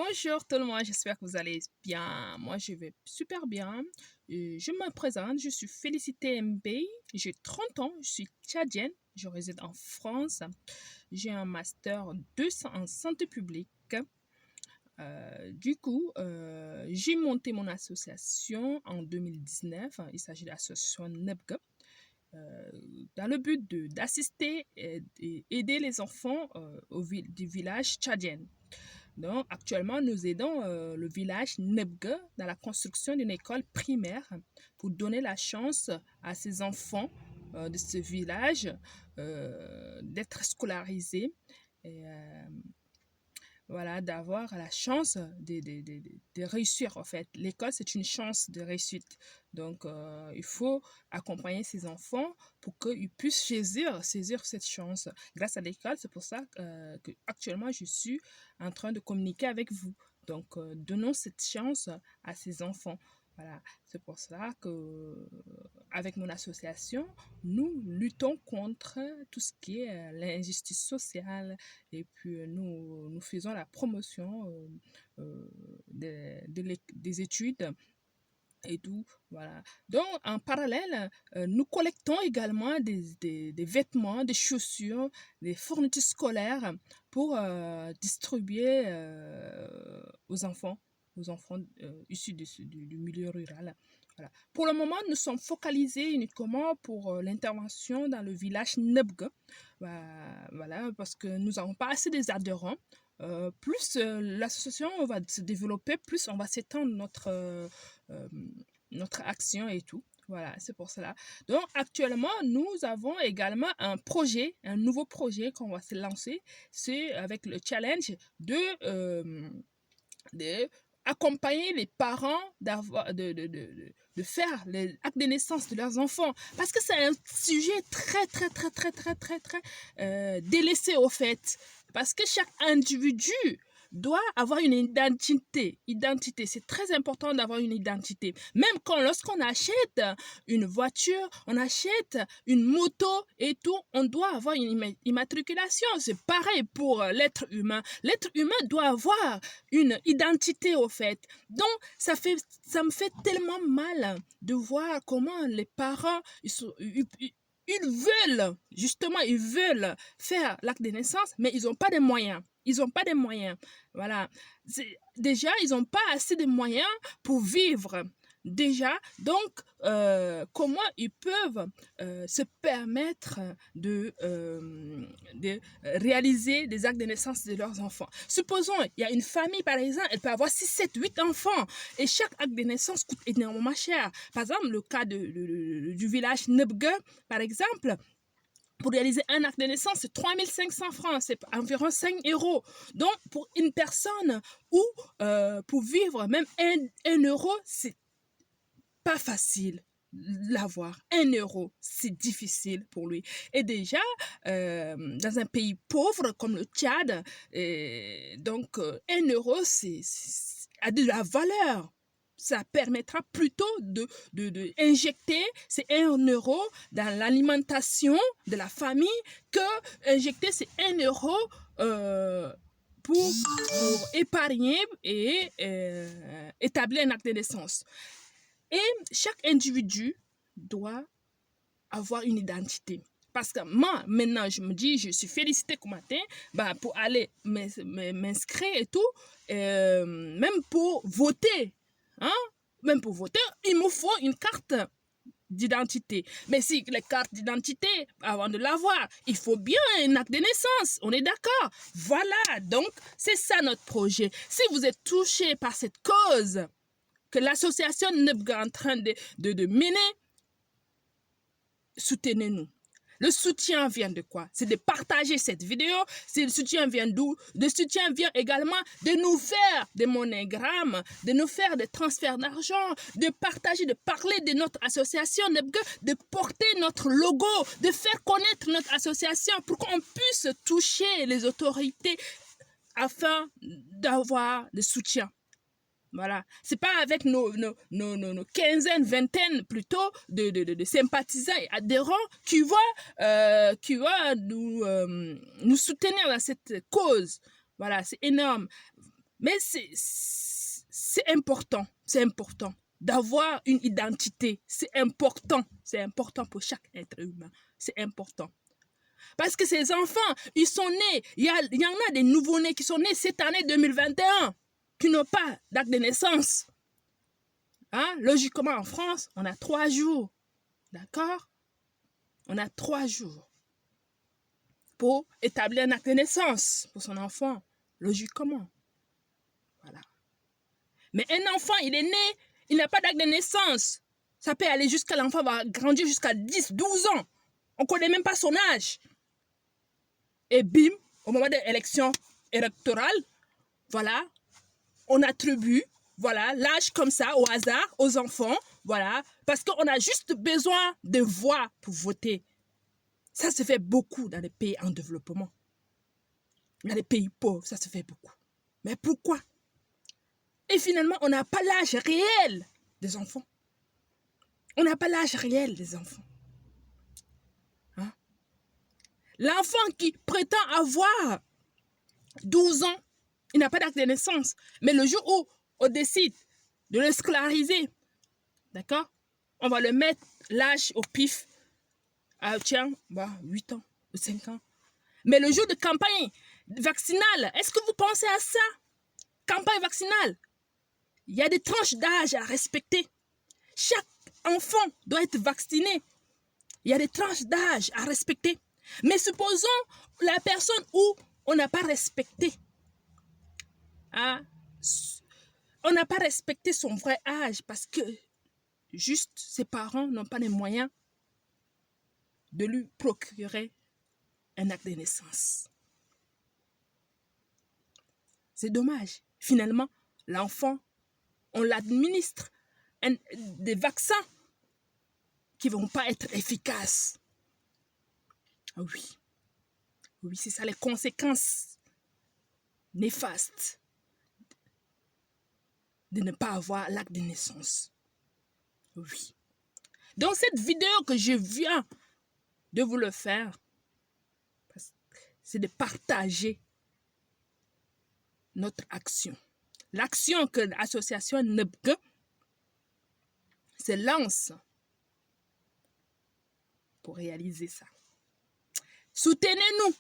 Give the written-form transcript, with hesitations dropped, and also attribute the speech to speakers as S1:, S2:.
S1: Bonjour tout le monde, j'espère que vous allez bien. Moi, je vais super bien. Je me présente, je suis Félicité MB, j'ai 30 ans, je suis tchadienne, je réside en France. J'ai un master 2 en santé publique. J'ai monté mon association en 2019. Il s'agit de l'association NEBG, dans le but d'assister et aider les enfants du village tchadien. Donc, actuellement, nous aidons le village Nebge dans la construction d'une école primaire pour donner la chance à ces enfants de ce village d'être scolarisés et voilà, d'avoir la chance de réussir en fait. L'école, c'est une chance de réussite. Donc, il faut accompagner ces enfants pour qu'ils puissent saisir cette chance grâce à l'école. C'est pour ça que actuellement, je suis en train de communiquer avec vous. Donc, donnons cette chance à ces enfants. Voilà, c'est pour cela que, avec mon association, nous luttons contre tout ce qui est l'injustice sociale et puis nous faisons la promotion des études et tout, voilà. Donc, en parallèle, nous collectons également des vêtements, des chaussures, des fournitures scolaires pour distribuer aux enfants issus du milieu rural. Voilà. Pour le moment, nous sommes focalisés uniquement pour l'intervention dans le village Nebge. Voilà, parce que nous n'avons pas assez des adhérents. Plus l'association va se développer, plus on va s'étendre notre action et tout. Voilà, c'est pour cela. Donc, actuellement, nous avons également un nouveau projet qu'on va se lancer. C'est avec le challenge de accompagner les parents de faire les actes de naissance de leurs enfants, parce que c'est un sujet très délaissé au fait, parce que chaque individu doit avoir une identité. C'est très important d'avoir une identité. Même lorsqu'on achète une voiture, on achète une moto et tout, on doit avoir une immatriculation. C'est pareil pour l'être humain. L'être humain doit avoir une identité au fait. Donc, ça me fait tellement mal de voir comment les parents, ils veulent faire l'acte de naissance, mais ils n'ont pas de moyens. Ils n'ont pas de moyens. Voilà. Déjà, ils n'ont pas assez de moyens pour vivre. Déjà, donc, comment ils peuvent se permettre de réaliser des actes de naissance de leurs enfants. Supposons, il y a une famille, par exemple, elle peut avoir 6, 7, 8 enfants, et chaque acte de naissance coûte énormément cher. Par exemple, le cas du village Nebge, par exemple, pour réaliser un acte de naissance, c'est 3500 francs, c'est environ 5 euros. Donc, pour une personne ou pour vivre, même 1 euro, c'est pas facile l'avoir. 1 euro, c'est difficile pour lui. Et déjà, dans un pays pauvre comme le Tchad, donc 1 euro, a de la valeur. Ça permettra plutôt d'injecter ces 1 euro dans l'alimentation de la famille que injecter ces 1 euro pour épargner et établir un acte de naissance. Et chaque individu doit avoir une identité. Parce que moi, maintenant, je me dis, je suis félicitée ce matin pour aller m'inscrire et tout, même pour voter. Hein? Même pour voter, il me faut une carte d'identité. Mais si les cartes d'identité, avant de l'avoir, il faut bien un acte de naissance. On est d'accord? Voilà, donc c'est ça notre projet. Si vous êtes touché par cette cause que l'association NEBG est en train de mener, soutenez-nous. Le soutien vient de quoi? C'est de partager cette vidéo. Le soutien vient d'où? Le soutien vient également de nous faire des monogrammes, de nous faire des transferts d'argent, de partager, de parler de notre association, de porter notre logo, de faire connaître notre association pour qu'on puisse toucher les autorités afin d'avoir des soutiens. Voilà, c'est pas avec nos quinzaines, vingtaines plutôt de sympathisants et adhérents qui va nous soutenir dans cette cause. Voilà, c'est énorme. Mais c'est important d'avoir une identité. C'est important pour chaque être humain. C'est important. Parce que ces enfants, ils sont nés, il y en a des nouveaux-nés qui sont nés cette année 2021, qui n'ont pas d'acte de naissance. Hein? Logiquement, en France, on a 3 jours. D'accord? On a 3 jours pour établir un acte de naissance pour son enfant. Logiquement. Voilà. Mais un enfant, il est né, il n'a pas d'acte de naissance. Ça peut aller jusqu'à l'enfant va grandir jusqu'à 10, 12 ans. On ne connaît même pas son âge. Et bim, au moment de l'élection électorale, voilà, on attribue, voilà, l'âge comme ça, au hasard, aux enfants, voilà, parce qu'on a juste besoin de voix pour voter. Ça se fait beaucoup dans les pays en développement. Dans les pays pauvres, ça se fait beaucoup. Mais pourquoi? Et finalement, on n'a pas l'âge réel des enfants. On n'a pas l'âge réel des enfants. Hein? L'enfant qui prétend avoir 12 ans, il n'a pas d'acte de naissance. Mais le jour où on décide de le scolariser, d'accord? On va le mettre l'âge au pif. Ah, tiens, 8 ans ou 5 ans. Mais le jour de campagne vaccinale, est-ce que vous pensez à ça? Campagne vaccinale. Il y a des tranches d'âge à respecter. Chaque enfant doit être vacciné. Il y a des tranches d'âge à respecter. Mais supposons la personne où on n'a pas respecté. Hein? On n'a pas respecté son vrai âge parce que juste ses parents n'ont pas les moyens de lui procurer un acte de naissance. C'est dommage. Finalement, l'enfant, on l'administre des vaccins qui ne vont pas être efficaces. Oui. Oui, c'est ça les conséquences néfastes de ne pas avoir l'acte de naissance. Oui. Dans cette vidéo que je viens de vous le faire, c'est de partager notre action. L'action que l'association NEBG se lance pour réaliser ça. Soutenez-nous.